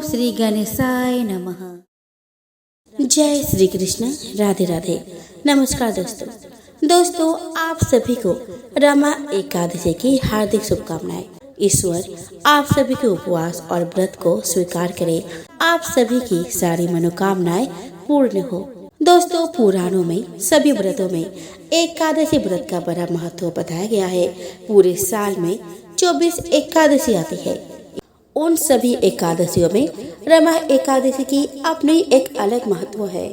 श्री गणेशाय नमः। जय श्री कृष्ण। राधे राधे। नमस्कार दोस्तों आप सभी को रमा एकादशी की हार्दिक शुभकामनाएं। ईश्वर आप सभी के उपवास और व्रत को स्वीकार करे, आप सभी की सारी मनोकामनाएं पूर्ण हो। दोस्तों पुराणों में सभी व्रतों में एकादशी व्रत का बड़ा महत्व बताया गया है। पूरे साल में 24 एकादशी आती है। उन सभी एकादशियों में रमा एकादशी की अपनी एक अलग महत्व है।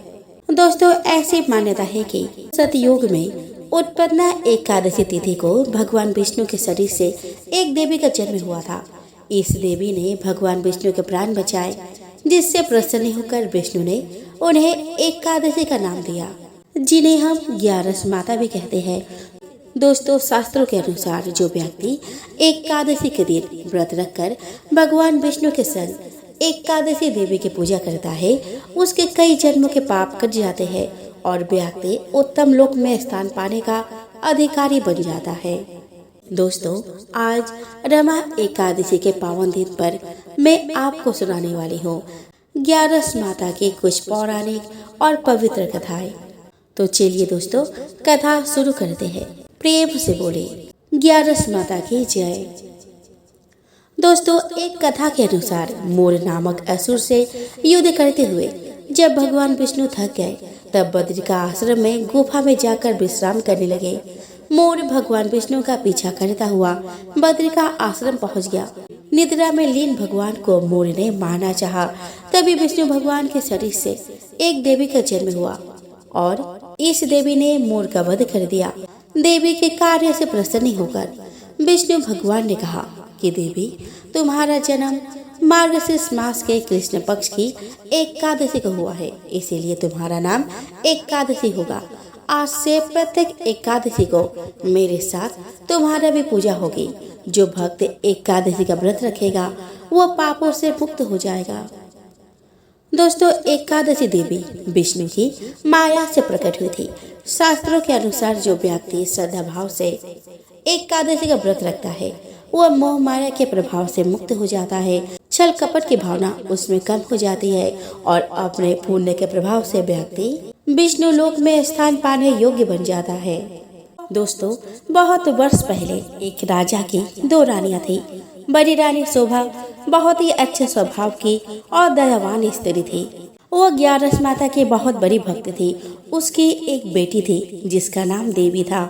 दोस्तों ऐसी मान्यता है कि सतयुग में उत्पन्ना एकादशी तिथि को भगवान विष्णु के शरीर से एक देवी का जन्म हुआ था। इस देवी ने भगवान विष्णु के प्राण बचाए, जिससे प्रसन्न होकर विष्णु ने उन्हें एकादशी का नाम दिया, जिन्हें हम 11 माता भी कहते हैं। दोस्तों शास्त्रों के अनुसार जो व्यक्ति एकादशी के दिन व्रत रखकर भगवान विष्णु के संग एकादशी देवी की पूजा करता है, उसके कई जन्मों के पाप कट जाते हैं और व्यक्ति उत्तम लोक में स्थान पाने का अधिकारी बन जाता है। दोस्तों आज रमा एकादशी के पावन दिन पर मैं आपको सुनाने वाली हूँ 11 माता की कुछ पौराणिक और पवित्र कथाएं। तो चलिए दोस्तों कथा शुरू करते हैं। प्रेम से बोले 11 माता की जय। दोस्तों एक कथा के अनुसार मोर नामक असुर से युद्ध करते हुए जब भगवान विष्णु थक गए, तब बद्रिका आश्रम में गुफा में जाकर विश्राम करने लगे। मोर भगवान विष्णु का पीछा करता हुआ बद्रिका आश्रम पहुंच गया। निद्रा में लीन भगवान को मोर ने मारना चाहा, तभी विष्णु भगवान के शरीर से एक देवी का जन्म हुआ और इस देवी ने मोर का वध कर दिया। देवी के कार्य से प्रसन्न होकर विष्णु भगवान ने कहा कि देवी तुम्हारा जन्म मार्गशीर्ष मास के कृष्ण पक्ष की एकादशी को हुआ है, इसीलिए तुम्हारा नाम एकादशी होगा। आज से प्रत्येक एकादशी को मेरे साथ तुम्हारा भी पूजा होगी। जो भक्त एकादशी का व्रत रखेगा वो पापों से मुक्त हो जाएगा। दोस्तों एकादशी देवी विष्णु की माया से प्रकट हुई थी। शास्त्रों के अनुसार जो व्यक्ति श्रद्धा भाव से एकादशी का व्रत रखता है वह मोह माया के प्रभाव से मुक्त हो जाता है। छल कपट की भावना उसमें कम हो जाती है और अपने पुण्य के प्रभाव से व्यक्ति विष्णु लोक में स्थान पाने योग्य बन जाता है। दोस्तों बहुत वर्ष पहले एक राजा की 2 रानियां थी। बड़ी रानी शोभा बहुत ही अच्छे स्वभाव की और दयावान स्त्री थी। वो 11 माता की बहुत बड़ी भक्त थी। उसकी एक बेटी थी जिसका नाम देवी था।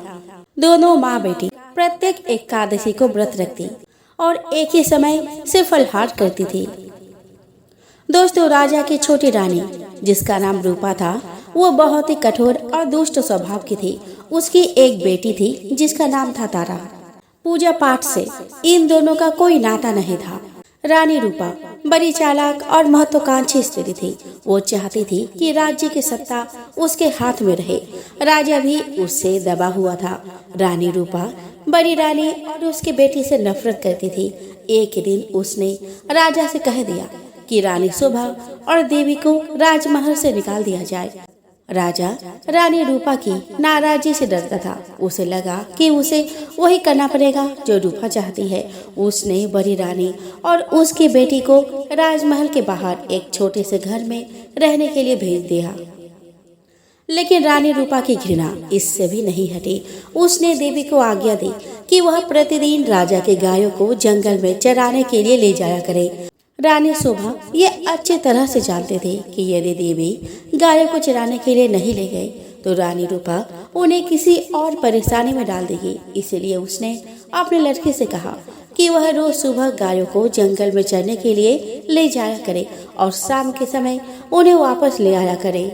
दोनों माँ बेटी प्रत्येक एकादशी को व्रत रखती और एक ही समय से फलहार करती थी। दोस्तों राजा की छोटी रानी जिसका नाम रूपा था, वो बहुत ही कठोर और दुष्ट स्वभाव की थी। उसकी एक बेटी थी जिसका नाम था तारा। पूजा पाठ से इन दोनों का कोई नाता नहीं था। रानी रूपा बड़ी चालाक और महत्वाकांक्षी स्त्री थी। वो चाहती थी कि राज्य की सत्ता उसके हाथ में रहे। राजा भी उससे दबा हुआ था। रानी रूपा बड़ी रानी और उसकी बेटी से नफरत करती थी। एक दिन उसने राजा से कह दिया कि रानी शोभा और देवी को राजमहल से निकाल दिया जाए। राजा रानी रूपा की नाराजगी से डरता था। उसे लगा कि उसे वही करना पड़ेगा जो रूपा चाहती है। उसने बड़ी रानी और उसकी बेटी को राजमहल के बाहर एक छोटे से घर में रहने के लिए भेज दिया। लेकिन रानी रूपा की घृणा इससे भी नहीं हटी। उसने देवी को आज्ञा दी कि वह प्रतिदिन राजा के गायों को जंगल में चराने के लिए ले जाया करे। रानी शोभा ये अच्छी तरह से जानते थे कि यदि देवी गायों को चराने के लिए नहीं ले गई तो रानी रूपा उन्हें किसी और परेशानी में डाल देगी। इसलिए उसने अपने लड़के से कहा कि वह रोज सुबह गायों को जंगल में चरने के लिए ले जाया करे और शाम के समय उन्हें वापस ले आया करे।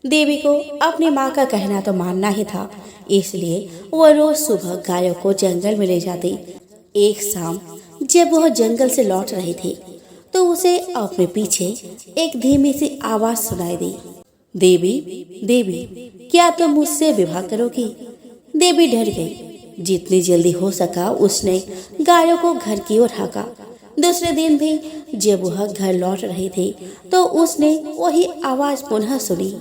देवी को अपनी माँ का कहना तो मानना ही था, इसलिए वह रोज सुबह गायों को जंगल में ले जाती। एक शाम जब वह जंगल से लौट रही थी तो उसे अपने पीछे एक धीमी सी आवाज सुनाई दी, देवी देवी क्या तुम मुझसे विवाह करोगी? देवी डर गई। जितनी जल्दी हो सका उसने गायों को घर की ओर हाँका। दूसरे दिन भी जब वह घर लौट रही थी तो उसने वही आवाज पुनः सुनी।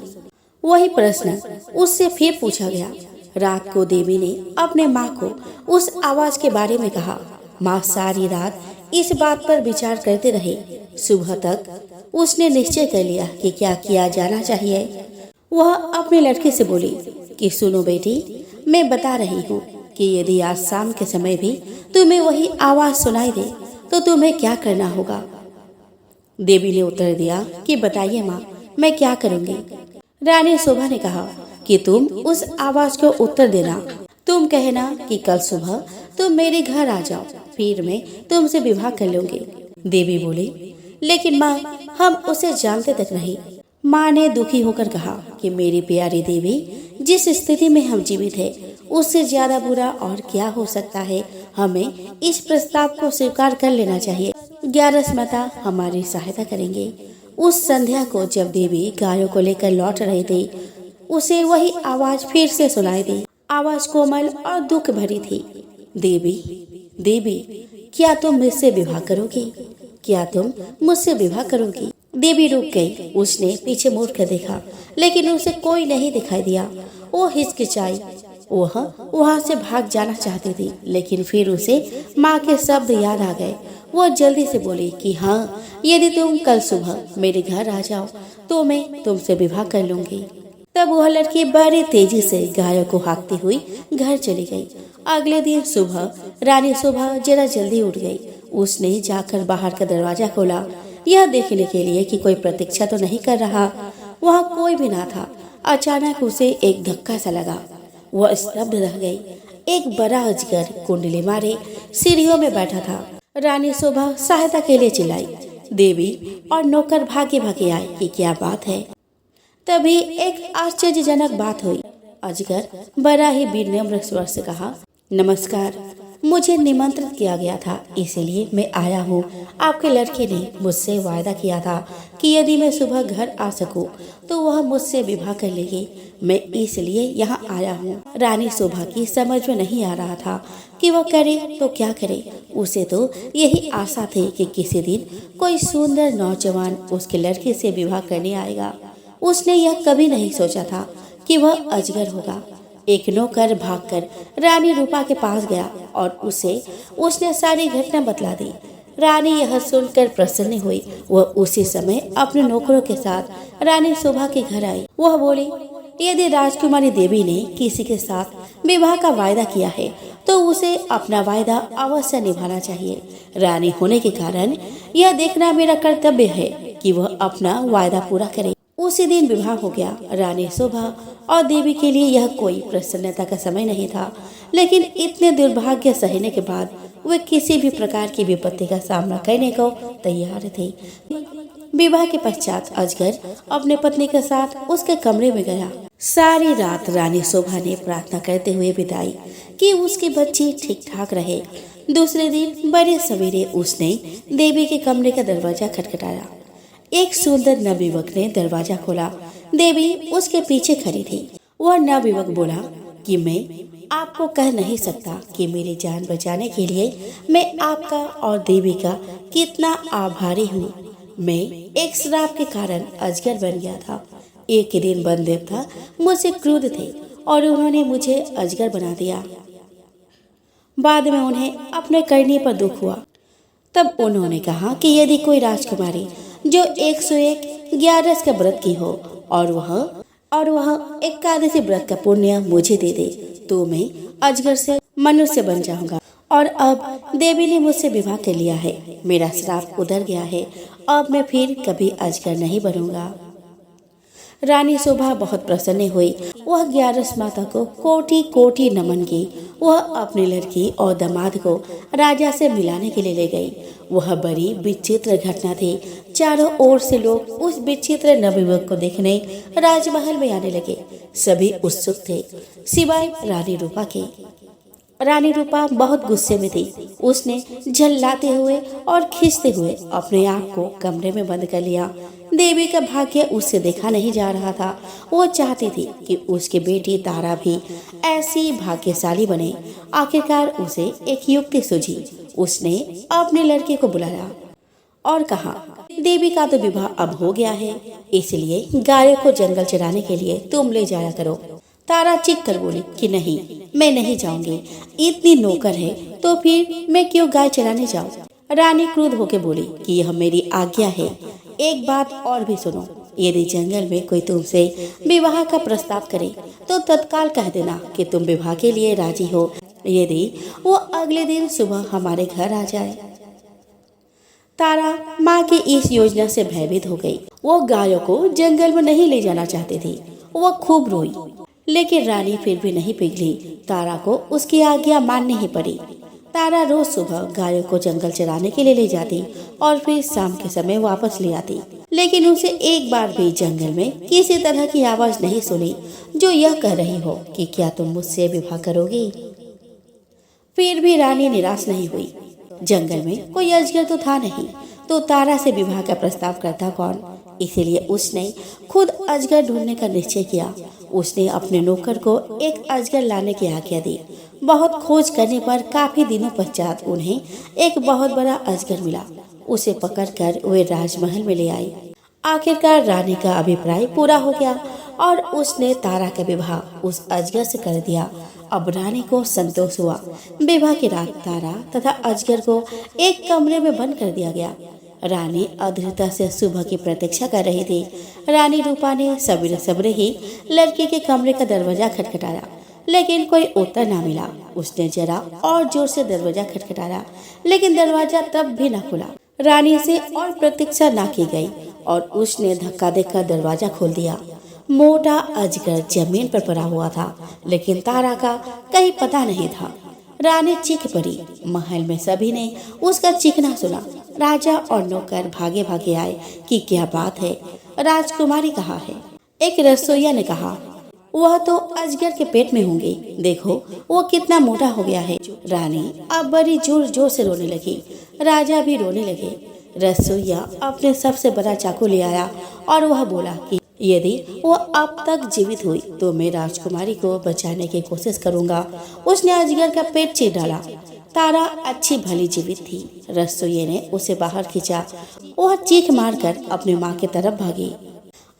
वही प्रश्न उससे फिर पूछा गया। रात को देवी ने अपने माँ को उस आवाज के बारे में कहा। माँ सारी रात इस बात पर विचार करते रहे सुबह तक उसने निश्चय कर लिया कि क्या किया जाना चाहिए। वह अपने लड़के से बोली कि सुनो बेटी, मैं बता रही हूँ कि यदि आज शाम के समय भी तुम्हें वही आवाज सुनाई दे तो तुम्हें क्या करना होगा। देवी ने उत्तर दिया कि बताइए माँ, मैं क्या करूँगी। रानी शोभा ने कहा कि तुम उस आवाज को उत्तर देना। तुम कहना कि कल सुबह तुम मेरे घर आ जाओ, फिर मैं तुमसे विवाह कर लूंगी। देवी बोली, लेकिन माँ, हम उसे जानते तक नहीं। माँ ने दुखी होकर कहा कि मेरी प्यारी देवी, जिस स्थिति में हम जीवित हैं, उससे ज्यादा बुरा और क्या हो सकता है। हमें इस प्रस्ताव को स्वीकार कर लेना चाहिए। ग्यारस माता हमारी सहायता करेंगे। उस संध्या को जब देवी गायों को लेकर लौट रही थी, उसे वही आवाज फिर से सुनाई दी। आवाज कोमल और दुख भरी थी। देवी, देवी, क्या तुम मुझसे विवाह करोगी? क्या तुम मुझसे विवाह करोगी? देवी रुक गई। उसने पीछे मुड़ कर देखा, लेकिन उसे कोई नहीं दिखाई दिया। वो हिचकिचाई। वह वहां से भाग जाना चाहती थी, लेकिन फिर उसे माँ के शब्द याद आ गए। वो जल्दी से बोली कि हाँ, यदि तुम कल सुबह मेरे घर आ जाओ तो मैं तुमसे विवाह कर लूंगी। तब वह लड़की बड़ी तेजी से गायों को हाँकती हुई घर चली गई। अगले दिन सुबह रानी शोभा जरा जल्दी उठ गई। उसने जाकर बाहर का दरवाजा खोला, यह देखने के लिए कि कोई प्रतीक्षा तो नहीं कर रहा। वहाँ कोई भी ना था। अचानक उसे एक धक्का सा लगा। वह स्तब्ध रह गई। एक बड़ा अजगर कुंडली मारे सीढ़ियों में बैठा था। रानी शोभा सहायता के लिए चिल्लाई। देवी और नौकर भागे भागे आए कि क्या बात है। तभी एक आश्चर्यजनक बात हुई। अजगर बड़ा ही विनम्र स्वर से कहा, नमस्कार, मुझे निमंत्रित किया गया था, इसीलिए मैं आया हूँ। आपके लड़के ने मुझसे वायदा किया था कि यदि मैं सुबह घर आ सकूं तो वह मुझसे विवाह कर लेगी। मैं इसलिए यहाँ आया हूँ। रानी शोभा की समझ में नहीं आ रहा था कि वो करे तो क्या करे। उसे तो यही आशा थी कि किसी दिन कोई सुंदर नौजवान उसके लड़के से विवाह करने आएगा। उसने यह कभी नहीं सोचा था कि वह अजगर होगा। एक नौकर भागकर रानी रूपा के पास गया और उसने सारी घटना बतला दी। रानी यह सुनकर प्रसन्न हुई। वह उसी समय अपने नौकरों के साथ रानी शोभा के घर आई। वह बोली, यदि राजकुमारी देवी ने किसी के साथ विवाह का वायदा किया है तो उसे अपना वायदा अवश्य निभाना चाहिए। रानी होने के कारण यह देखना मेरा कर्तव्य है कि वह अपना वायदा पूरा करे। उसी दिन विवाह हो गया। रानी शोभा और देवी के लिए यह कोई प्रसन्नता का समय नहीं था, लेकिन इतने दुर्भाग्य सहने के बाद वे किसी भी प्रकार की विपत्ति का सामना करने को तैयार थे। विवाह के पश्चात अजगर अपने पत्नी के साथ उसके कमरे में गया। सारी रात रानी शोभा ने प्रार्थना करते हुए बिताई कि उसके बच्चे ठीक ठाक रहे। दूसरे दिन बड़े सवेरे उसने देवी के कमरे का दरवाजा खटखटाया। एक सुंदर नवयुवक ने दरवाजा खोला। देवी उसके पीछे खड़ी थी। वह नवयुवक बोला कि मैं आपको कह नहीं सकता कि मेरी जान बचाने के लिए मैं आपका और देवी का कितना आभारी हूँ। मैं एक श्राप के कारण अजगर बन गया था। एक दिन वन देवता मुझसे क्रुद्ध थे और उन्होंने मुझे अजगर बना दिया। बाद में उन्हें अपने करने पर दुख हुआ। तब उन्होंने कहा कि यदि कोई राजकुमारी जो 101 ग्यारस का व्रत की हो और वह एकादशी व्रत का पुण्य मुझे दे दे तो मैं अजगर से मनुष्य बन जाऊंगा। और अब देवी ने मुझसे विवाह कर लिया है। मेरा श्राप उतर गया है। अब मैं फिर कभी अजगर नहीं बनूंगा। रानी शोभा बहुत प्रसन्न हुई। वह ग्यारस माता को कोटि कोटि नमन की। वह अपनी लड़की और दामाद को राजा से मिलाने के लिए ले गई। वह बड़ी विचित्र घटना थी। चारों ओर से लोग उस विचित्र नवयुवक को देखने राजमहल में आने लगे। सभी उत्सुक थे सिवाय रानी रूपा के। रानी रूपा बहुत गुस्से में थी। उसने झल्लाते हुए और खींचते हुए अपने आप को कमरे में बंद कर लिया। देवी का भाग्य उससे देखा नहीं जा रहा था। वो चाहती थी कि उसकी बेटी तारा भी ऐसी भाग्यशाली बने। आखिरकार उसे एक युक्ति सूझी। उसने अपने लड़के को बुलाया और कहा, देवी का तो विवाह अब हो गया है, इसलिए गायों को जंगल चराने के लिए तुम ले जाया करो। तारा चीख कर बोली कि नहीं, मैं नहीं जाऊंगी। इतनी नौकर है तो फिर मैं क्यों गाय चराने जाऊं। रानी क्रुद्ध होकर बोली कि यह मेरी आज्ञा है। एक बात और भी सुनो, यदि जंगल में कोई तुमसे विवाह का प्रस्ताव करे तो तत्काल कह देना कि तुम विवाह के लिए राजी हो, यदि वो अगले दिन सुबह हमारे घर आ जाए। तारा माँ की इस योजना से भयभीत हो गई। वो गायों को जंगल में नहीं ले जाना चाहती थी। वो खूब रोई, लेकिन रानी फिर भी नहीं पिघली। तारा को उसकी आज्ञा माननी ही पड़ी। तारा रोज सुबह गायों को जंगल चराने के लिए ले जाती और फिर शाम के समय वापस ले आती, लेकिन उसे एक बार भी जंगल में किसी तरह की आवाज नहीं सुनी जो यह कह रही हो कि क्या तुम मुझसे विवाह करोगी। फिर भी रानी निराश नहीं हुई। जंगल में कोई अजगर तो था नहीं, तो तारा से विवाह का प्रस्ताव करता कौन। इसीलिए उसने खुद अजगर ढूंढने का निश्चय किया। उसने अपने नौकर को एक अजगर लाने की आज्ञा दी। बहुत खोज करने पर काफी दिनों पश्चात उन्हें एक बहुत बड़ा अजगर मिला। उसे पकड़कर वे राजमहल में ले आई। आखिरकार रानी का अभिप्राय पूरा हो गया और उसने तारा का विवाह उस अजगर से कर दिया। अब रानी को संतोष हुआ। विवाह की रात तारा तथा अजगर को एक कमरे में बंद कर दिया गया। रानी अधीरता से सुबह की प्रतीक्षा कर रही थी। रानी रूपा ने सवेरे सवेरे ही लड़के के कमरे का दरवाजा खटखटाया, लेकिन कोई उत्तर ना मिला। उसने जरा और जोर से दरवाजा खटखटाया, लेकिन दरवाजा तब भी न खुला। रानी से और प्रतीक्षा ना की गई और उसने धक्का देकर दरवाजा खोल दिया। मोटा अजगर जमीन पर पड़ा हुआ था, लेकिन तारा का कहीं पता नहीं था। रानी चीख पड़ी। महल में सभी ने उसका चीखना सुना। राजा और नौकर भागे भागे आए कि क्या बात है, राजकुमारी कहाँ है। एक रसोइया ने कहा, वह तो अजगर के पेट में होंगे, देखो वो कितना मोटा हो गया है। रानी अब बड़ी जोर जोर से रोने लगी। राजा भी रोने लगे। रसोइया अपने सबसे बड़ा चाकू ले आया और वह बोला कि यदि वो अब तक जीवित हुई तो मैं राजकुमारी को बचाने की कोशिश करूंगा। उसने अजगर का पेट चीर डाला। तारा अच्छी भली जीवित थी। रसोइये ने उसे बाहर खींचा। वह चीख मारकर अपनी माँ की तरफ भागी।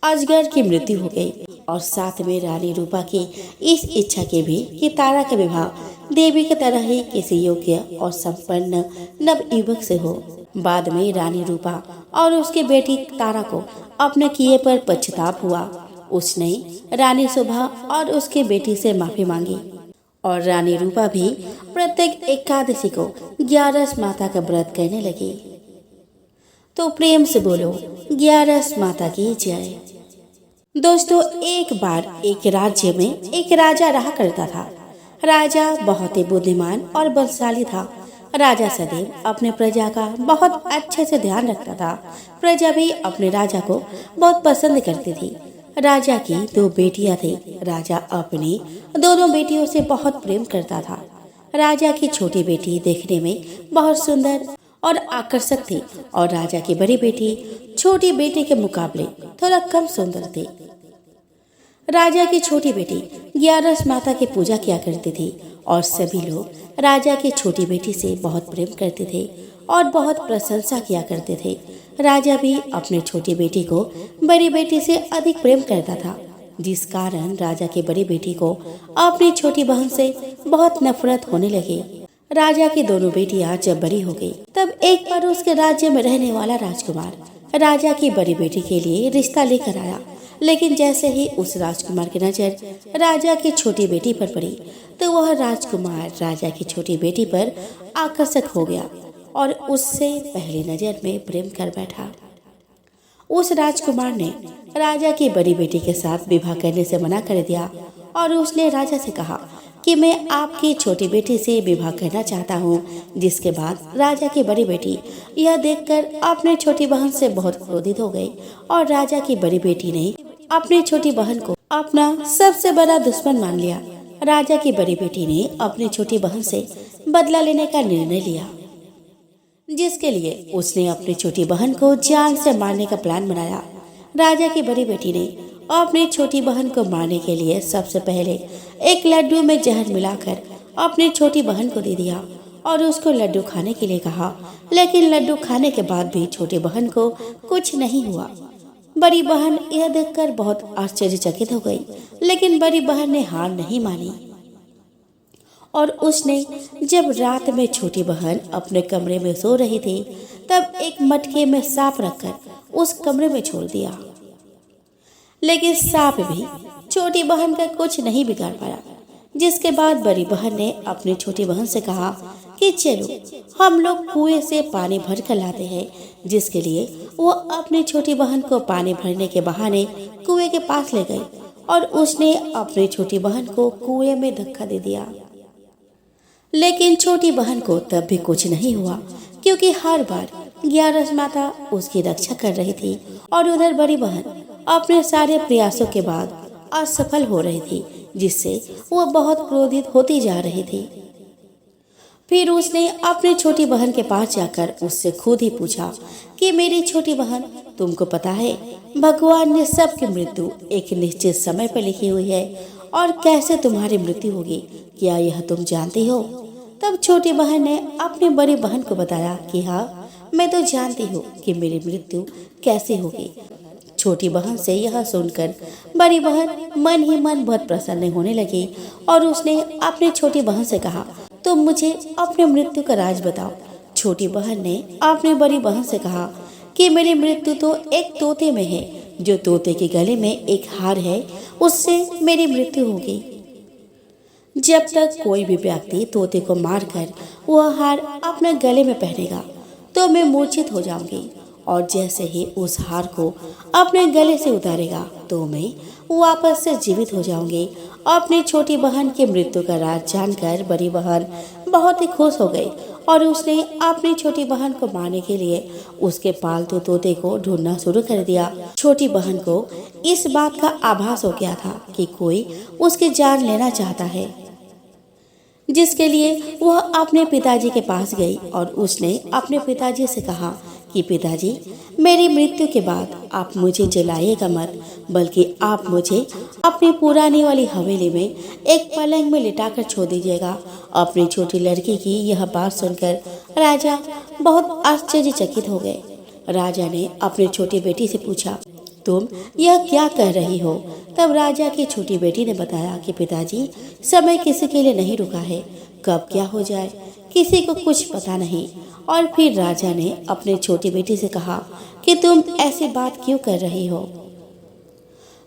अजगर की मृत्यु हो गई और साथ में रानी रूपा की इस इच्छा की भी कि तारा का विवाह देवी की तरह ही किसी योग्य और संपन्न नवयुवक से हो। बाद में रानी रूपा और उसकी बेटी तारा को अपने किए पर पश्चाताप हुआ। उसने रानी शोभा और उसकी बेटी से माफी मांगी और रानी रूपा भी प्रत्येक एकादशी को 11 माता का व्रत करने लगी। तो प्रेम से बोलो 11 माता की जय। दोस्तों, एक बार एक राज्य में एक राजा रहा करता था। राजा बहुत ही बुद्धिमान और बलशाली था। राजा सदैव अपने प्रजा का बहुत अच्छे से ध्यान रखता था। प्रजा भी अपने राजा को बहुत पसंद करती थी। राजा की 2 बेटियां थी। राजा अपनी दोनों बेटियों से बहुत प्रेम करता था। राजा की छोटी बेटी देखने में बहुत सुंदर और आकर्षक थी और राजा की बड़ी बेटी छोटी बेटी के मुकाबले थोड़ा कम सुंदर थी। राजा की छोटी बेटी 11 माता की पूजा किया करती थी और सभी लोग राजा की छोटी बेटी से बहुत प्रेम करते थे और बहुत प्रशंसा किया करते थे। राजा भी अपने छोटी बेटी को बड़ी बेटी से अधिक प्रेम करता था, जिस कारण राजा की बड़ी बेटी को अपनी छोटी बहन से बहुत नफरत होने लगी। राजा की दोनों बेटियां जब बड़ी हो गई, तब एक बार उसके राज्य में रहने वाला राजकुमार राजा की बड़ी बेटी के लिए रिश्ता लेकर आया। लेकिन जैसे ही उस राजकुमार की नजर राजा की छोटी बेटी पर पड़ी, तो वह राजकुमार राजा की छोटी बेटी पर आकर्षक हो गया और उससे पहली नजर में प्रेम कर बैठा। उस राजकुमार ने राजा की बड़ी बेटी के साथ विवाह करने से मना कर दिया और उसने राजा से कहा कि मैं आपकी छोटी बेटी से विवाह करना चाहता हूँ। जिसके बाद राजा की बड़ी बेटी यह देखकर अपने छोटी बहन से बहुत क्रोधित हो गई और राजा की बड़ी बेटी ने अपनी छोटी बहन को अपना सबसे बड़ा दुश्मन मान लिया। राजा की बड़ी बेटी ने अपनी छोटी बहन से बदला लेने का निर्णय लिया, जिसके लिए उसने अपनी छोटी बहन को जान से मारने का प्लान बनाया। राजा की बड़ी बेटी ने अपनी छोटी बहन को मारने के लिए सबसे पहले एक लड्डू में जहर मिलाकर अपनी छोटी बहन को दे दिया और उसको लड्डू खाने के लिए कहा। लेकिन लड्डू खाने के बाद भी छोटी बहन को कुछ नहीं हुआ। बड़ी बहन यह देखकर बहुत आश्चर्यचकित हो गई, लेकिन बड़ी बहन ने हार नहीं मानी। और उसने जब रात में छोटी बहन अपने कमरे में सो रही थी तब एक मटके में सांप रखकर उस कमरे में छोड़ दिया। लेकिन सांप भी छोटी बहन का कुछ नहीं बिगाड़ पाया। जिसके बाद बड़ी बहन ने अपनी छोटी बहन से कहा कि चलो हम लोग कुएं से पानी भर कर लाते हैं, जिसके लिए वो अपनी छोटी बहन को पानी भरने के बहाने कुएं के पास ले गई और उसने अपनी छोटी बहन को कुएं में धक्का दे दिया। लेकिन छोटी बहन को तब भी कुछ नहीं हुआ, क्योंकि हर बार ग्यारस माता उसकी रक्षा कर रही थी और उधर बड़ी बहन अपने सारे प्रयासों के बाद असफल हो रही थी, जिससे वो बहुत क्रोधित होती जा रही थी। फिर उसने अपनी छोटी बहन के पास जाकर उससे खुद ही पूछा कि मेरी छोटी बहन, तुमको पता है भगवान ने सबकी मृत्यु एक निश्चित समय पर लिखी हुई है और कैसे तुम्हारी मृत्यु होगी, क्या यह तुम जानती हो? तब छोटी बहन ने अपनी बड़ी बहन को बताया कि हाँ, मैं तो जानती हूँ कि मेरी मृत्यु कैसे होगी। छोटी बहन से यह सुनकर बड़ी बहन मन ही मन बहुत प्रसन्न होने लगी और उसने अपनी छोटी बहन से कहा, तुम मुझे अपनी मृत्यु का राज बताओ। छोटी बहन ने अपनी बड़ी बहन से कहा कि मेरी मृत्यु तो एक तोते में है, जो तोते के गले में एक हार है, उससे मेरी मृत्यु होगी। जब तक कोई भी व्यक्ति तोते को मारकर वह हार अपने गले में पहनेगा तो मैं मूर्छित हो जाऊंगी, और जैसे ही उस हार को अपने गले से उतारेगा तो मैं वापस से जीवित हो जाऊंगी। अपनी छोटी बहन की मृत्यु का राज जानकर बड़ी बहन बहुत ही खुश हो गई और उसने अपनी छोटी बहन को मारने के लिए उसके पालतू तोते को ढूंढना शुरू कर दिया। छोटी बहन को इस बात का आभास हो गया था कि कोई उसकी जान लेना चाहता है, जिसके लिए वह अपने पिताजी के पास गई और उसने अपने पिताजी से कहा कि पिताजी, मेरी मृत्यु के बाद आप मुझे जलाइएगा मत, बल्कि आप मुझे अपनी पुरानी वाली हवेली में एक पलंग में लिटाकर छोड़ दीजिएगा। अपनी छोटी लड़की की यह बात सुनकर राजा बहुत आश्चर्यचकित हो गए। राजा ने अपनी छोटी बेटी से पूछा, तुम यह क्या कह रही हो? तब राजा की छोटी बेटी ने बताया कि पिताजी, समय किसी के लिए नहीं रुका है, कब क्या हो जाए किसी को कुछ पता नहीं। और फिर राजा ने अपने छोटी बेटी से कहा कि तुम ऐसी बात क्यों कर रही हो?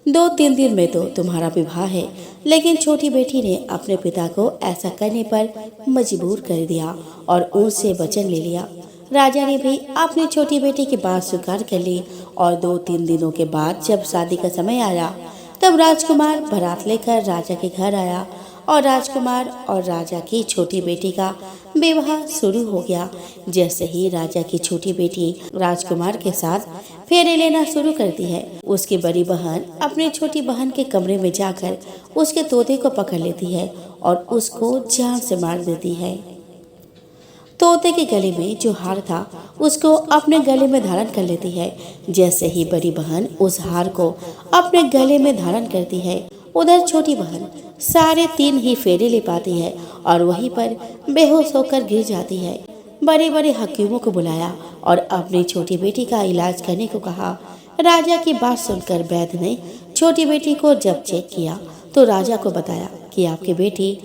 2-3 दिन में तो तुम्हारा विवाह है। लेकिन छोटी बेटी ने अपने पिता को ऐसा करने पर मजबूर कर दिया और उनसे वचन ले लिया। राजा ने भी अपनी छोटी बेटी की बात स्वीकार कर ली और 2-3 दिनों के बाद जब शादी का समय आया तब राजकुमार बारात लेकर राजा के घर आया और राजकुमार और राजा की छोटी बेटी का विवाह शुरू हो गया। जैसे ही राजा की छोटी बेटी राजकुमार के साथ फेरे लेना शुरू करती है, उसकी बड़ी बहन अपनी छोटी बहन के कमरे में जाकर उसके तोते को पकड़ लेती है और उसको जान से मार देती है। तोते के गले में जो हार था उसको अपने गले में धारण कर लेती है। जैसे ही बड़ी बहन उस हार को अपने गले में धारण करती है, उधर छोटी बहन सारे 3 ही फेरे ले पाती है और वहीं पर बेहोश होकर गिर जाती है। बड़े बड़े हकीमों को बुलाया और अपनी छोटी बेटी का इलाज करने को कहा। राजा की बात सुनकर वैद्य ने छोटी बेटी को जब चेक किया तो राजा को बताया कि आपकी बेटी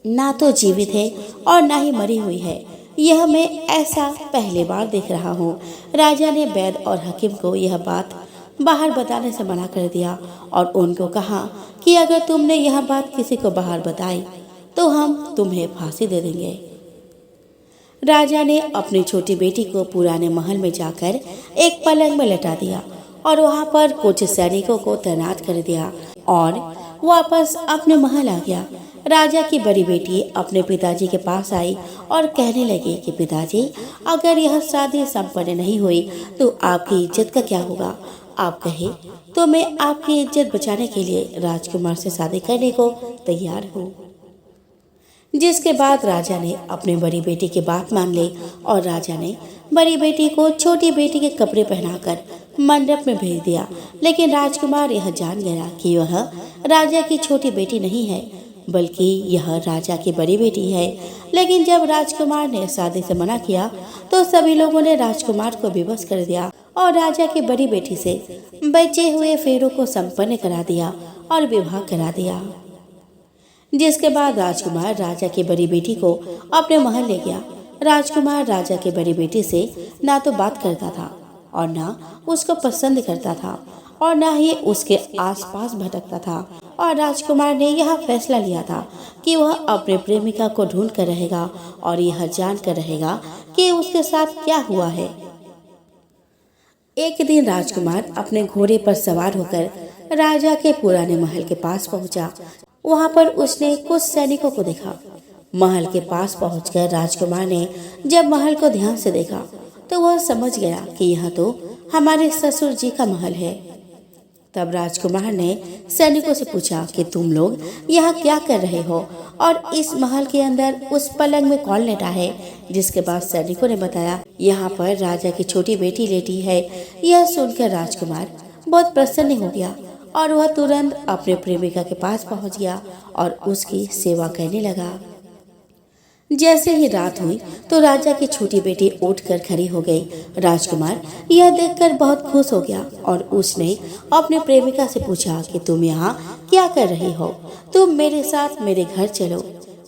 ना तो जीवित है और ना ही मरी हुई है। यह मैं ऐसा पहली बार देख रहा हूँ। राजा ने वैद्य और हकीम को यह बात बाहर बताने से मना कर दिया और उनको कहा कि अगर तुमने यह बात किसी को बाहर बताई तो हम तुम्हें फांसी दे देंगे। राजा ने अपनी छोटी बेटी को पुराने महल में जाकर एक पलंग में लटा दिया और वहां पर कुछ सैनिकों को तैनात कर दिया और वापस अपने महल आ गया। राजा की बड़ी बेटी अपने पिताजी के पास आई और कहने लगी कि पिताजी, अगर यह शादी संपन्न नहीं हुई तो आपकी इज्जत का क्या होगा? आप कहे तो मैं आपकी इज्जत बचाने के लिए राजकुमार से शादी करने को तैयार हूँ। जिसके बाद राजा ने अपनी बड़ी बेटी की बात मान ली और राजा ने बड़ी बेटी को छोटी बेटी के कपड़े पहनाकर मंडप में भेज दिया। लेकिन राजकुमार यह जान गया कि वह राजा की छोटी बेटी नहीं है, बल्कि यह राजा की बड़ी बेटी है। लेकिन जब राजकुमार ने शादी से मना किया तो सभी लोगों ने राजकुमार को विवश कर दिया और राजा की बड़ी बेटी से बचे हुए फेरों को संपन्न करा दिया और विवाह करा दिया। जिसके बाद राजकुमार राजा की बड़ी बेटी को अपने महल ले गया। राजकुमार राजा की बड़ी बेटी से ना तो बात करता था और ना उसको पसंद करता था और ना ही उसके आसपास भटकता था। और राजकुमार ने यह फैसला लिया था कि वह अपने प्रेमिका को ढूंढ कर रहेगा और यह जान कर रहेगा कि उसके साथ क्या हुआ है। एक दिन राजकुमार अपने घोड़े पर सवार होकर राजा के पुराने महल के पास पहुंचा। वहां पर उसने कुछ सैनिकों को देखा। महल के पास पहुंचकर राजकुमार ने जब महल को ध्यान से देखा तो वह समझ गया कि यह तो हमारे ससुर जी का महल है। तब राजकुमार ने सैनिकों से पूछा कि तुम लोग यहाँ क्या कर रहे हो और इस महल के अंदर उस पलंग में कौन लेटा है। जिसके बाद सैनिकों ने बताया यहाँ पर राजा की छोटी बेटी लेटी है। यह सुनकर राजकुमार बहुत प्रसन्न हो गया और वह तुरंत अपने प्रेमिका के पास पहुंच गया और उसकी सेवा करने लगा। जैसे ही रात हुई तो राजा की छोटी बेटी उठकर खड़ी हो गई। राजकुमार यह देखकर बहुत खुश हो गया और उसने अपने प्रेमिका से पूछा कि तुम यहाँ क्या कर रही हो, तुम मेरे साथ मेरे घर चलो।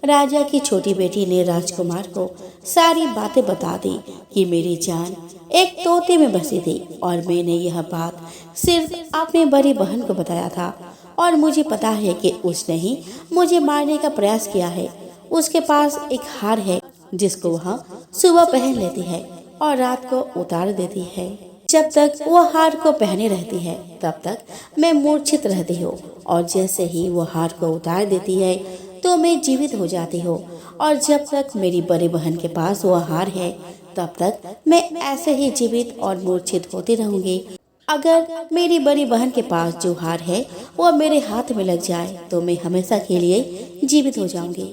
राजा की छोटी बेटी ने राजकुमार को सारी बातें बता दी कि मेरी जान एक तोते में बसी थी और मैंने यह बात सिर्फ अपनी बड़ी बहन को बताया था और मुझे पता है कि उसने ही मुझे मारने का प्रयास किया है। उसके पास एक हार है जिसको वह सुबह पहन लेती है और रात को उतार देती है। जब तक वो हार को पहने रहती है तब तक मैं मूर्छित रहती हूँ और जैसे ही वो हार को उतार देती है तो मैं जीवित हो जाती हूँ और जब तक मेरी बड़ी बहन के पास वो हार है तब तक मैं ऐसे ही जीवित और मूर्छित होती रहूंगी। अगर मेरी बड़ी बहन के पास जो हार है वो मेरे हाथ में लग जाए तो मैं हमेशा के लिए जीवित हो जाऊंगी।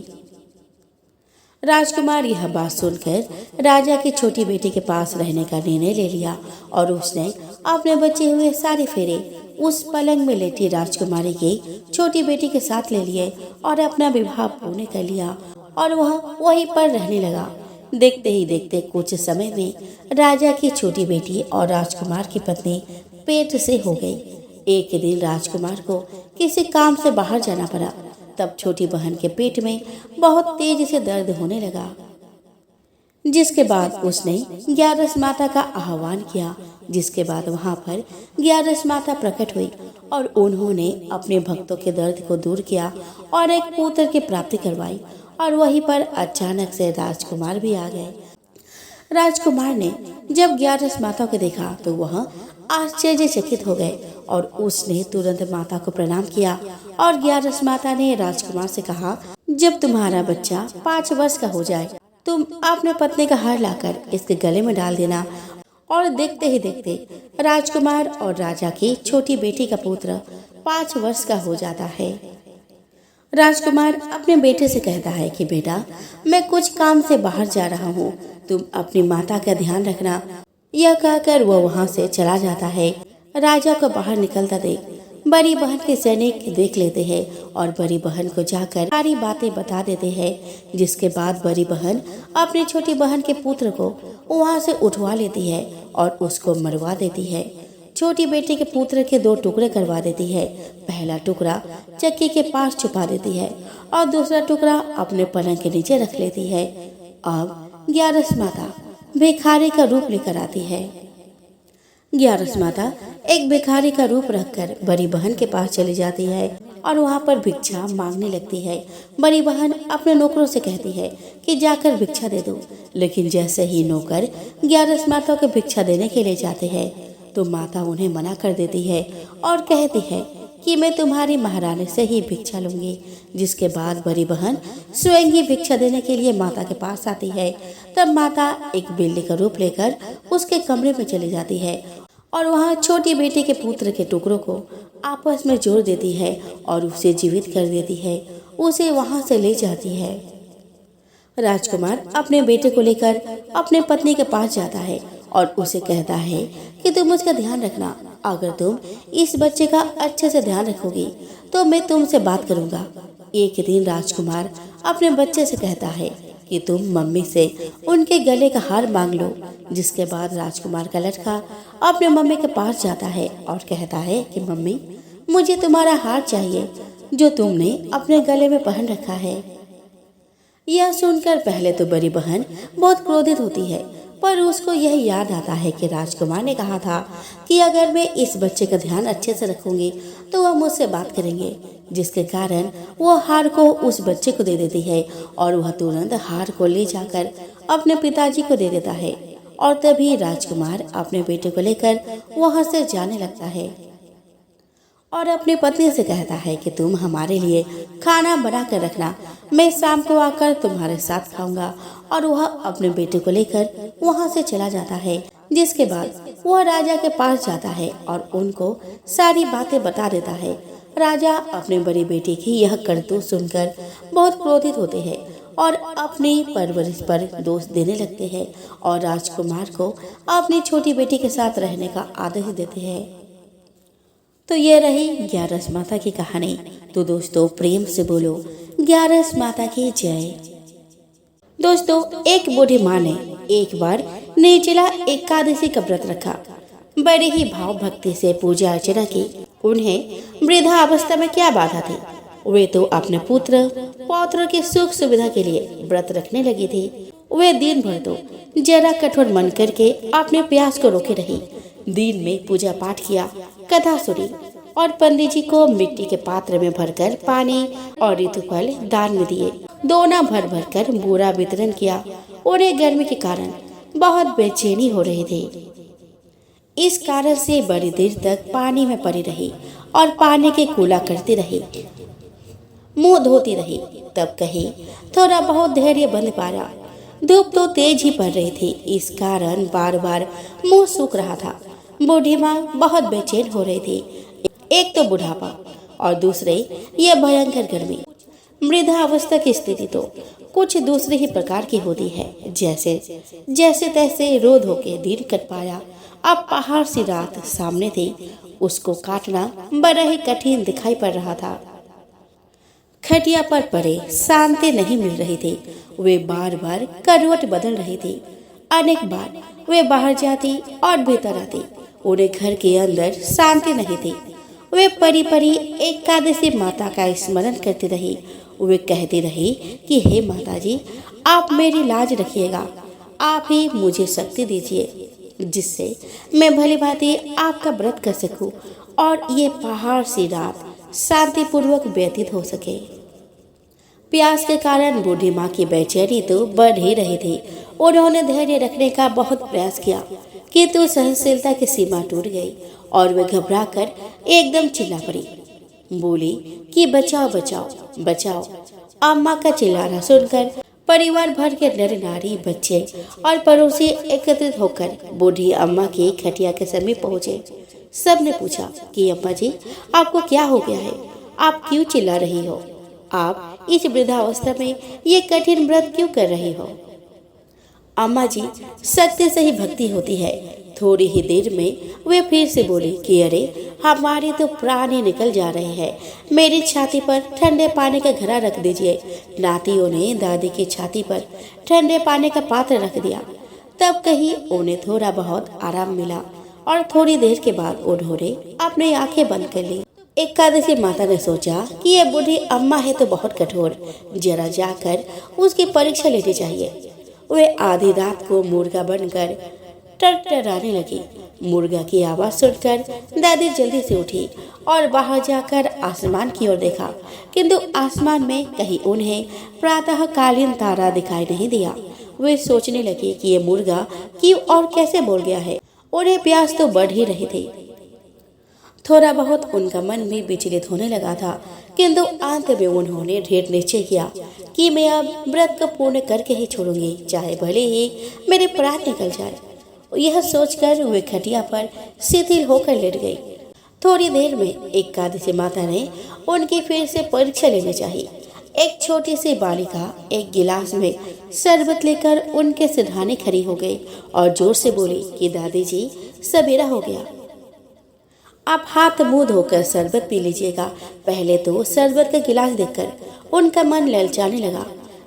राजकुमार यह बात सुनकर राजा की छोटी बेटी के पास रहने का निर्णय ले लिया और उसने अपने बचे हुए सारे फेरे उस पलंग में लेटी राजकुमारी की छोटी बेटी के साथ ले लिए और अपना विवाह पूर्ण कर लिया और वह वहीं पर रहने लगा। देखते ही देखते कुछ समय में राजा की छोटी बेटी और राजकुमार की पत्नी पेट से हो गई। एक दिन राजकुमार को किसी काम से बाहर जाना पड़ा। तब छोटी बहन के पेट में बहुत तेजी से दर्द होने लगा। जिसके बाद उसने ग्यारस माता का आह्वान किया। जिसके बाद वहां पर ग्यारस माता प्रकट हुई और उन्होंने अपने भक्तों के दर्द को दूर किया और एक पुत्र की प्राप्ति करवाई। और वहीं पर अचानक से राजकुमार भी आ गए। राजकुमार ने जब ग्यारस माता को देखा तो वह आश्चर्यचकित हो गए और उसने तुरंत माता को प्रणाम किया। और ग्यारस माता ने राजकुमार से कहा, जब तुम्हारा बच्चा 5 वर्ष का हो जाए तुम अपने पत्नी का हार लाकर इसके गले में डाल देना। और देखते ही देखते राजकुमार और राजा की छोटी बेटी का पुत्र 5 वर्ष का हो जाता है। राजकुमार अपने बेटे से कहता है कि बेटा, मैं कुछ काम से बाहर जा रहा हूँ, तुम अपनी माता का ध्यान रखना। यह कहकर वह वहाँ से चला जाता है। राजा को बाहर निकलता देख बड़ी बहन के सैनिक देख लेते हैं और बड़ी बहन को जाकर सारी बातें बता देते हैं। जिसके बाद बड़ी बहन अपनी छोटी बहन के पुत्र को वहाँ से उठवा लेती है और उसको मरवा देती है। छोटी बेटी के पुत्र के 2 टुकड़े करवा देती है। पहला टुकड़ा चक्की के पास छुपा देती है और दूसरा टुकड़ा अपने पलंग के नीचे रख लेती है। अब ग्यारस माता भिखारी का रूप लेकर आती है। ग्यारस माता एक भिखारी का रूप रखकर बड़ी बहन के पास चली जाती है और वहाँ पर भिक्षा मांगने लगती है। बड़ी बहन अपने नौकरों से कहती है कि जाकर भिक्षा दे दो, लेकिन जैसे ही नौकर ग्यारस माता को भिक्षा देने के लिए जाते हैं तो माता उन्हें मना कर देती है और कहती है कि मैं तुम्हारी महारानी से ही भिक्षा लूंगी। जिसके बाद बड़ी बहन स्वयं ही भिक्षा देने के लिए माता के पास आती है। तब माता एक बिल्ली का रूप लेकर उसके कमरे में चली जाती है और वहाँ छोटी बेटी के पुत्र के टुकड़ों को आपस में जोड़ देती है और उसे जीवित कर देती है। उसे वहाँ से ले जाती है। राजकुमार अपने बेटे को लेकर अपने पत्नी के पास जाता है और उसे कहता है कि तुम उसका ध्यान रखना। अगर तुम इस बच्चे का अच्छे से ध्यान रखोगी तो मैं तुमसे बात करूंगा। एक दिन राजकुमार अपने बच्चे से कहता है कि तुम मम्मी से उनके गले का हार मांग लो। जिसके बाद राजकुमार का लड़का अपने मम्मी के पास जाता है और कहता है कि मम्मी, मुझे तुम्हारा हार चाहिए। जो तुमने अपने गले में पहन रखा है। यह सुनकर पहले तो बड़ी बहन बहुत क्रोधित होती है, पर उसको यह याद आता है कि राजकुमार ने कहा था कि अगर मैं इस बच्चे का ध्यान अच्छे से रखूंगी तो वह मुझसे बात करेंगे, जिसके कारण वह हार को उस बच्चे को दे देती है और वह तुरंत हार को ले जाकर अपने पिताजी को दे देता है। और तभी राजकुमार अपने बेटे को लेकर वहां से जाने लगता है और अपनी पत्नी से कहता है कि तुम हमारे लिए खाना बना कर रखना, मैं शाम को आकर तुम्हारे साथ खाऊंगा। और वह अपने बेटे को लेकर वहां से चला जाता है, जिसके बाद वह राजा के पास जाता है और उनको सारी बातें बता देता है। राजा अपने बड़ी बेटी की यह करतूत सुनकर बहुत क्रोधित होते हैं और अपनी परवरिश पर दोष देने लगते हैं और राजकुमार को अपनी छोटी बेटी के साथ रहने का आदेश देते हैं। तो ये रही ग्यारस माता की कहानी। तो दोस्तों प्रेम से बोलो ग्यारस माता की जय। दोस्तों एक बूढ़ी माँ ने एक बार निर्जला एकादशी का व्रत रखा। बड़े ही भाव भक्ति से पूजा अर्चना की। उन्हें वृद्धा अवस्था में क्या बाधा थी, वे तो अपने पुत्र पौत्र की सुख सुविधा के लिए व्रत रखने लगी थी। वे दिन भर तो जरा कठोर मन करके अपने प्यास को रोके रही। दिन में पूजा पाठ किया, कथा सुनी और पंडित जी को मिट्टी के पात्र में भरकर पानी और ऋतुफल दान में दिए। दोना भर भर कर पूरा वितरण किया। उन्हें गर्मी के कारण बहुत बेचैनी हो रही थी। इस कारण से बड़ी देर तक पानी में पड़ी रही और पानी के कूला करती रही, मुंह धोती रही। तब कहीं थोड़ा बहुत धैर्य बंद पाया। धूप तो तेज ही पड़ रही थी, इस कारण बार बार मुंह सूख रहा था। बूढ़ी माँ बहुत बेचैन हो रही थी। एक तो बुढ़ापा और दूसरे यह भयंकर गर्मी। मृदा अवस्था की स्थिति तो कुछ दूसरे ही प्रकार की होती है। जैसे तैसे रो धो के दिन कट पाया। अब पहाड़ सी रात सामने थी, उसको काटना बड़ा ही कठिन दिखाई पड़ रहा था। खटिया पर पड़े शांति नहीं मिल रही थी। वे बार बार करवट बदल रही थी। अनेक बार वे बाहर जाती और भीतर आती। उन्हें घर के अंदर शांति नहीं थी। वे परी परी एकादशी माता का स्मरण करती रही। वे कहती रही कि हे माता जी, आप मेरी लाज रखिएगा, आप ही मुझे शक्ति दीजिए जिससे मैं भली भांति आपका व्रत कर सकूं और ये पहाड़ सी रात शांतिपूर्वक व्यतीत हो सके। प्यास के कारण बूढ़ी माँ की बेचैनी तो बढ़ ही रही थी। उन्होंने धैर्य रखने का बहुत प्रयास किया, किंतु सहनशीलता की सीमा टूट गई और वे घबराकर एकदम चिल्ला पड़ी। बोली कि बचाओ बचाओ बचाओ। अम्मा का चिल्लाना सुनकर परिवार भर के नर नारी, बच्चे और पड़ोसी एकत्रित होकर बूढ़ी अम्मा की खटिया के समीप पहुंचे। सबने पूछा कि अम्मा जी, आपको क्या हो गया है? आप क्यों चिल्ला रही हो? आप इस वृद्धावस्था में ये कठिन व्रत क्यों कर रही हो? अम्मा जी, सत्य से ही भक्ति होती है। थोड़ी ही देर में वे फिर से बोली कि अरे, हमारे तो प्राण ही निकल जा रहे हैं। मेरी छाती पर ठंडे पानी का घड़ा रख दीजिए। नातियों ने दादी की छाती पर ठंडे पानी का पात्र रख दिया। तब कहीं उन्हें थोड़ा बहुत आराम मिला और थोड़ी देर के बाद उन्होंने अपनी आंखें बंद कर ली। एकादशी माता ने सोचा कि ये बूढ़ी अम्मा है तो बहुत कठोर, जरा जाकर उसकी परीक्षा लेनी चाहिए। वे आधी रात को मुर्गा बनकर टरटराने लगी। मुर्गा की आवाज सुनकर दादी जल्दी से उठी और बाहर जाकर आसमान की ओर देखा, किंतु आसमान में कहीं उन्हें प्रातःकालीन तारा दिखाई नहीं दिया। वे सोचने लगे कि ये मुर्गा क्यों और कैसे बोल गया है। उन्हें प्यास तो बढ़ ही रही थी। थोड़ा बहुत उनका मन भी विचलित होने लगा था, किंतु अंत में उन्होंने दृढ़ निश्चय किया कि मैं अब व्रत को पूर्ण करके ही छोड़ूंगी, चाहे भले ही मेरे प्राण निकल जाए। यह सोचकर वे खटिया पर शिथिल होकर लेट गई। थोड़ी देर में एकादशी माता ने उनकी फिर से परीक्षा लेनी चाहिए। एक छोटी सी बालिका एक गिलास में शरबत लेकर उनके सिरहाने खड़ी हो गई और जोर से बोली कि दादी जी, सवेरा हो गया, आप हाथ मुंह धोकर शरबत पी लीजिएगा। पहले तो शरबत का गिलास देखकर उनका मन ललचाने लगा,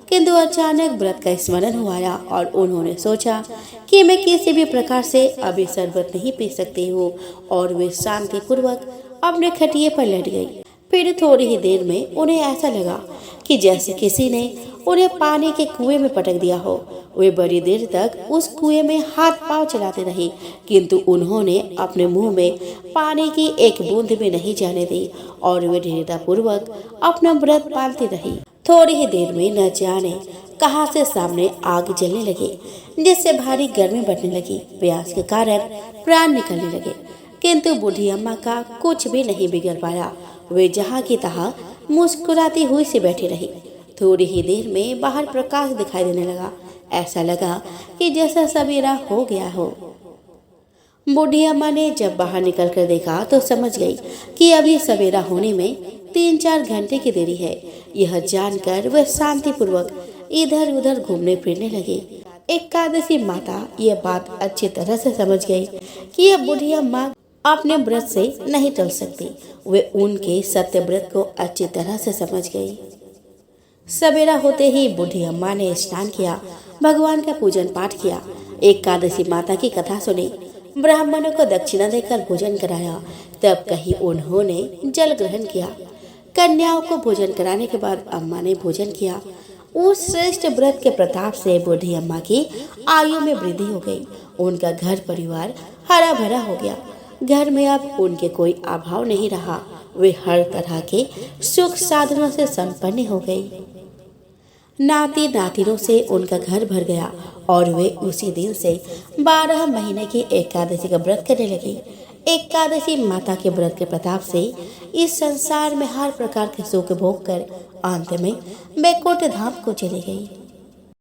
किंतु अचानक व्रत का स्मरण हुआ और उन्होंने सोचा कि मैं किसी भी प्रकार से अभी शरबत नहीं पी सकती हूँ, और वे शांतिपूर्वक अपने खटिए पर लेट गई। फिर थोड़ी ही देर में उन्हें ऐसा लगा कि जैसे किसी ने उन्हें पानी के कुएं में पटक दिया हो। वे बड़ी देर तक उस कुएं में हाथ पांव चलाते रहे, किंतु उन्होंने अपने मुंह में पानी की एक बूंद भी नहीं जाने दी और वे दृढ़तापूर्वक अपना व्रत पालते रही। थोड़ी ही देर में न जाने कहां से सामने आग जलने लगी, जिससे भारी गर्मी बढ़ने लगी। प्यास के कारण प्राण निकलने लगे, किंतु बूढ़ी अम्मा का कुछ भी नहीं बिगड़ पाया। वे जहाँ की तहाँ मुस्कुराती हुई से बैठी रही। थोड़ी ही देर में बाहर प्रकाश दिखाई देने लगा। ऐसा लगा कि जैसा सवेरा हो गया हो। बूढ़ी अम्मा ने जब बाहर निकल कर देखा तो समझ गई कि अभी सवेरा होने में 3-4 घंटे की देरी है। यह जानकर वह शांतिपूर्वक इधर उधर घूमने फिरने लगी। एकादशी माता यह बात अच्छी तरह से समझ गई कि यह बूढ़ी अम्मा अपने व्रत से नहीं टल सकती। वे उनके सत्य व्रत को अच्छी तरह से समझ गई। सवेरा होते ही बूढ़ी अम्मा ने स्नान किया, भगवान का पूजन पाठ किया, एकादशी माता की कथा सुनी, ब्राह्मणों को दक्षिणा देकर भोजन कराया। तब कहीं उन्होंने जल ग्रहण किया। कन्याओं को भोजन कराने के बाद अम्मा ने भोजन किया। उस श्रेष्ठ व्रत के प्रताप से बूढ़ी अम्मा की आयु में वृद्धि हो गई। उनका घर परिवार हरा भरा हो गया। घर में अब उनके कोई अभाव नहीं रहा। वे हर तरह के सुख साधनों से संपन्न हो गई। नाती नातिनों से उनका घर भर गया और वे उसी दिन से 12 महीने की एकादशी का व्रत करने लगी। एकादशी माता के व्रत के प्रताप से इस संसार में हर प्रकार के सुख भोग कर अंत में बैकुंठ धाम को चली गई।